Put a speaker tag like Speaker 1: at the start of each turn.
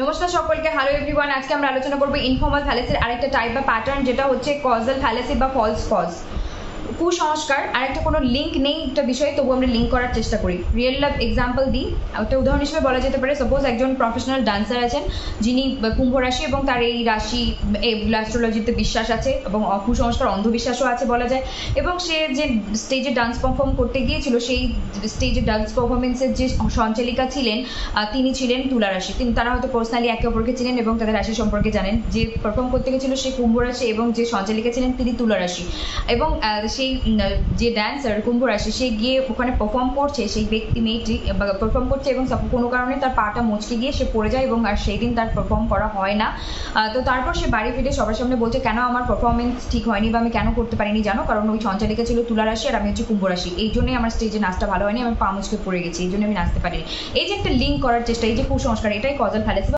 Speaker 1: নমস্কার সকলকে, hello everyone. আজকে আমরা আলোচনা করব ইনফর্মাল ফ্যালেসির আরেকটা টাইপ বা প্যাটার্ন, যেটা হচ্ছে কজাল ফ্যালেসি বা ফলস পজ। কুসংস্কার আরেকটা কোনো লিঙ্ক নেই একটা বিষয়ে, তবু আমরা লিঙ্ক করার চেষ্টা করি। রিয়েল লাইফ এক্সাম্পল দিই, একটা উদাহরণ হিসেবে বলা যেতে পারে। সাপোজ একজন প্রফেশনাল ডান্সার আছেন যিনি কুম্ভ রাশি এবং তার এই রাশি অ্যাস্ট্রোলজিতে বিশ্বাস আছে এবং কুসংস্কার অন্ধবিশ্বাসও আছে বলা যায়। এবং সে যে স্টেজে ডান্স পারফর্ম করতে গিয়েছিল, সেই স্টেজে ডান্স পারফরমেন্সের যে সঞ্চালিকা ছিলেন তিনি ছিলেন তুলা রাশি। তারা হয়তো পার্সোনালি একে অপরকে চিনেন এবং তাদের রাশি সম্পর্কে জানেন। যে পারফর্ম করতে গেছিল সে কুম্ভ রাশি এবং যে সঞ্চালিকা ছিলেন তিনি তুলা রাশি। এবং সেই যে ড্যান্সার কুম্ভ রাশি, সে গিয়ে ওখানে পারফর্ম করছে, সেই মেয়েটি পারফর্ম করছে এবং কোনো কারণে তার পাটা মচকে গিয়ে সে পড়ে যায় এবং আর সেই দিন তার পারফর্ম করা হয় না। তো তারপর সে বাড়ি ফিরে সবার সামনে বলছে, কেন আমার পারফরমেন্স ঠিক হয়নি বা আমি কেন করতে পারিনি জানো, কারণ ওই সঞ্চালিকা ছিল তুলা রাশি আর আমি হচ্ছে কুম্ভ রাশি, এই জন্যই আমার স্টেজে নাচটা ভালো হয়নি, আমি পা মুচকে পড়ে গেছি, এই জন্য আমি নাচতে পারিনি। এই যে একটা লিঙ্ক করার চেষ্টা, এই যে কুসংস্কার, এটাই কজাল ফ্যালেসি।